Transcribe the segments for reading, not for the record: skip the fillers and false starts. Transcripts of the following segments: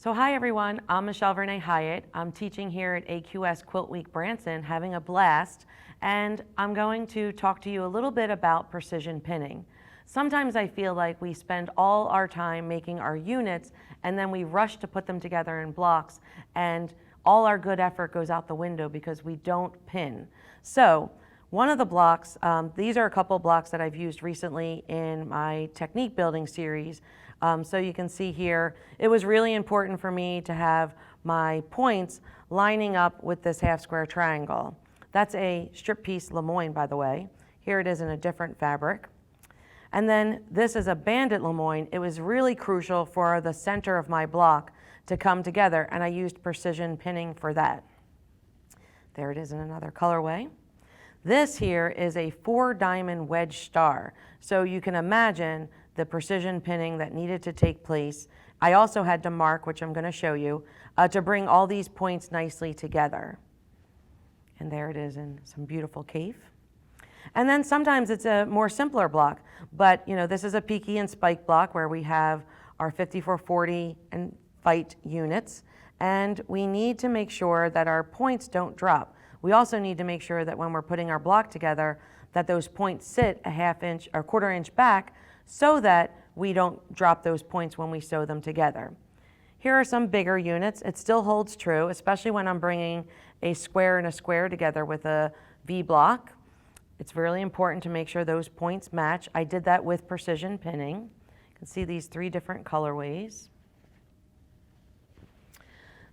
So hi everyone, I'm Michelle Vernay Hiatt. I'm teaching here at AQS Quilt Week Branson, having a blast, and I'm going to talk to you a little bit about precision pinning. Sometimes I feel like we spend all our time making our units and then we rush to put them together in blocks and all our good effort goes out the window because we don't pin. So one of the blocks, these are a couple blocks that I've used recently in my technique building series. So you can see here, it was really important for me to have my points lining up with this half square triangle. That's a strip piece Lemoyne, by the way. Here it is in a different fabric. And then this is a bandit Lemoyne. It was really crucial for the center of my block to come together, and I used precision pinning for that. There it is in another colorway. This here is a 4-diamond wedge star. So you can imagine the precision pinning that needed to take place. I also had to mark, which I'm going to show you, to bring all these points nicely together. And there it is in some beautiful cave. And then sometimes it's a more simpler block, but this is a peaky and spike block where we have our 5440 and fight units, and we need to make sure that our points don't drop. We also need to make sure that when we're putting our block together that those points sit a ½ inch or ¼ inch back so that we don't drop those points when we sew them together. Here are some bigger units. It still holds true, especially when I'm bringing a square and a square together with a V block. It's really important to make sure those points match. I did that with precision pinning. You can see these 3 different colorways.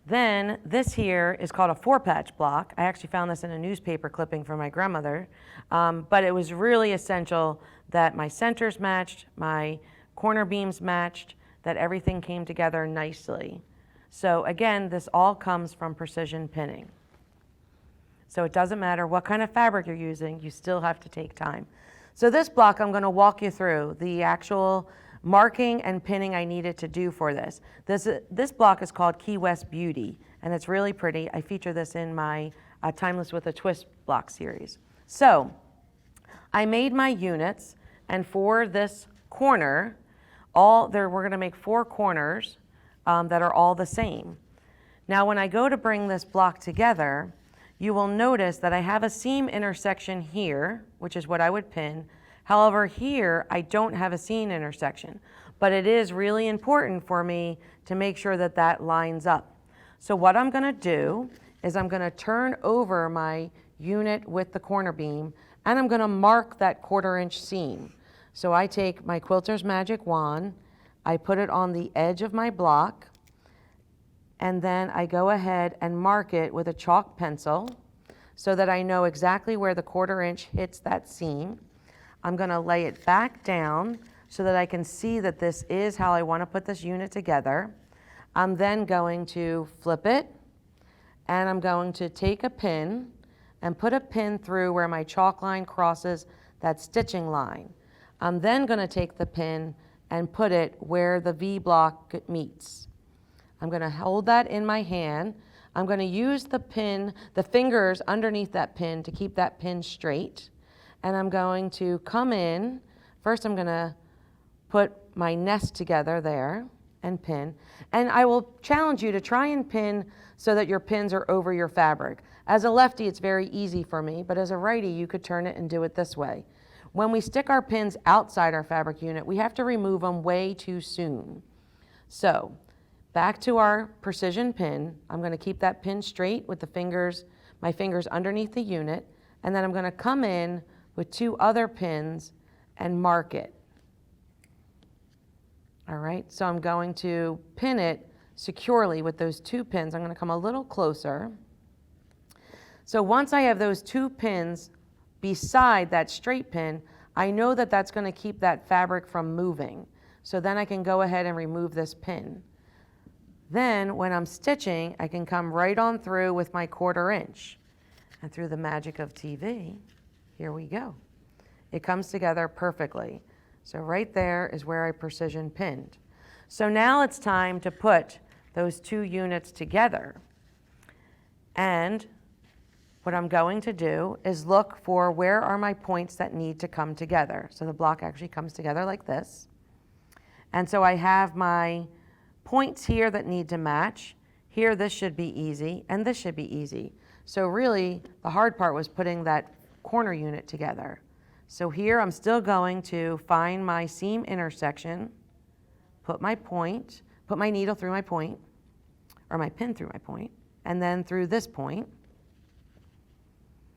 Then this here is called a 4-patch block. I actually found this in a newspaper clipping from my grandmother, but it was really essential that my centers matched, my corner beams matched, that everything came together nicely. So again, this all comes from precision pinning. So it doesn't matter what kind of fabric you're using, you still have to take time. So this block, I'm going to walk you through the actual marking and pinning I needed to do for this. This block is called Key West Beauty, and it's really pretty. I feature this in my Timeless with a Twist block series. So I made my units, and for this corner, we're going to make 4 corners that are all the same. Now when I go to bring this block together, you will notice that I have a seam intersection here, which is what I would pin. However, here I don't have a seam intersection, but it is really important for me to make sure that that lines up. So what I'm going to do is I'm going to turn over my unit with the corner beam, and I'm going to mark that ¼ inch seam. So I take my Quilter's Magic Wand, I put it on the edge of my block, and then I go ahead and mark it with a chalk pencil so that I know exactly where the ¼ inch hits that seam. I'm going to lay it back down so that I can see that this is how I want to put this unit together. I'm then going to flip it, and I'm going to take a pin and put a pin through where my chalk line crosses that stitching line. I'm then going to take the pin and put it where the V block meets. I'm going to hold that in my hand. I'm going to use the pin, the fingers underneath that pin to keep that pin straight. And I'm going to come in. First I'm going to put my nest together there and pin. And I will challenge you to try and pin so that your pins are over your fabric. As a lefty, it's very easy for me, but as a righty, you could turn it and do it this way. When we stick our pins outside our fabric unit, we have to remove them way too soon. So back to our precision pin. I'm going to keep that pin straight with the fingers, my fingers underneath the unit, and then I'm going to come in with 2 other pins and mark it. All right, so I'm going to pin it securely with those 2 pins. I'm going to come a little closer. So once I have those 2 pins beside that straight pin, I know that that's going to keep that fabric from moving. So then I can go ahead and remove this pin. Then when I'm stitching, I can come right on through with my ¼ inch. And through the magic of TV, here we go. It comes together perfectly. So right there is where I precision pinned. So now it's time to put those 2 units together. And what I'm going to do is look for where are my points that need to come together. So the block actually comes together like this. And so I have my points here that need to match. Here, this should be easy, and this should be easy. So really, the hard part was putting that corner unit together. So here, I'm still going to find my seam intersection, put my needle through my point, or my pin through my point, and then through this point.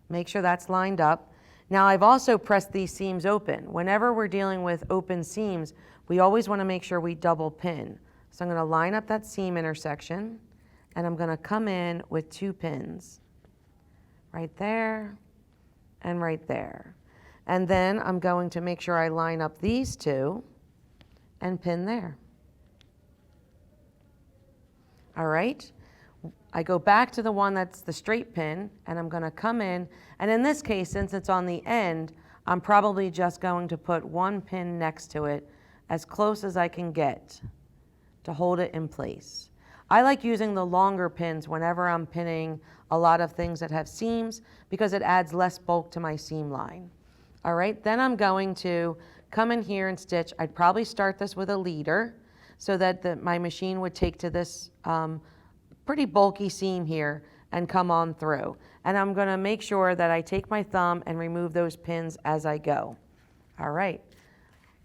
Make sure that's lined up. Now, I've also pressed these seams open. Whenever we're dealing with open seams, we always want to make sure we double pin. So I'm going to line up that seam intersection, and I'm going to come in with 2 pins. Right there, and right there. And then I'm going to make sure I line up these 2 and pin there. All right, I go back to the one that's the straight pin, and I'm going to come in, and in this case, since it's on the end, I'm probably just going to put 1 pin next to it as close as I can get to hold it in place. I like using the longer pins whenever I'm pinning a lot of things that have seams because it adds less bulk to my seam line. All right, then I'm going to come in here and stitch. I'd probably start this with a leader so that my machine would take to this pretty bulky seam here and come on through. And I'm going to make sure that I take my thumb and remove those pins as I go. All right,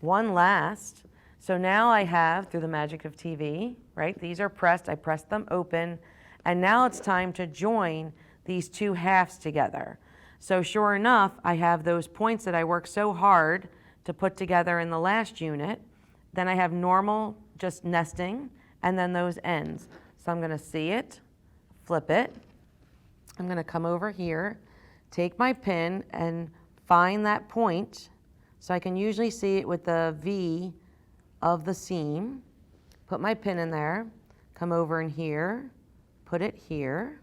one last. So now I have, through the magic of TV, right, these are pressed, I pressed them open, and now it's time to join these 2 halves together. So sure enough, I have those points that I worked so hard to put together in the last unit. Then I have normal, just nesting, and then those ends. So I'm going to see it, flip it. I'm going to come over here, take my pin and find that point. So I can usually see it with the V of the seam. Put my pin in there, come over in here, put it here.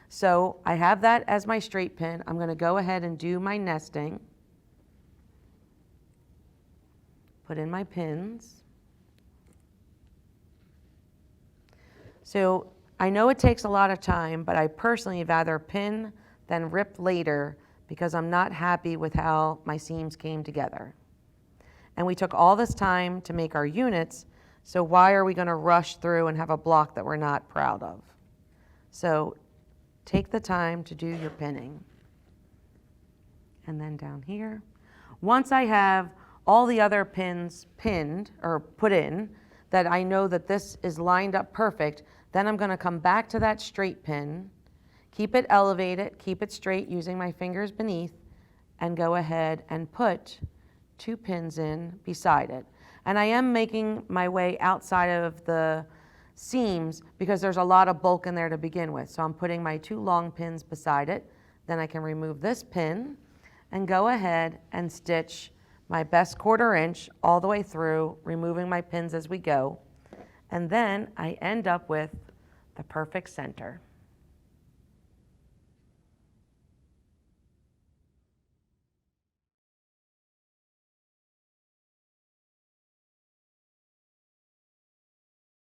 So I have that as my straight pin. I'm going to go ahead and do my nesting. Put in my pins. So I know it takes a lot of time, but I personally rather pin than rip later because I'm not happy with how my seams came together. And we took all this time to make our units, so why are we going to rush through and have a block that we're not proud of? So take the time to do your pinning. And then down here. Once I have all the other pins pinned or put in, that I know that this is lined up perfect, then I'm going to come back to that straight pin, keep it elevated, keep it straight using my fingers beneath, and go ahead and put 2 pins in beside it. And I am making my way outside of the seams because there's a lot of bulk in there to begin with. So I'm putting my 2 long pins beside it. Then I can remove this pin and go ahead and stitch my best 1/4 inch all the way through, removing my pins as we go. And then I end up with the perfect center.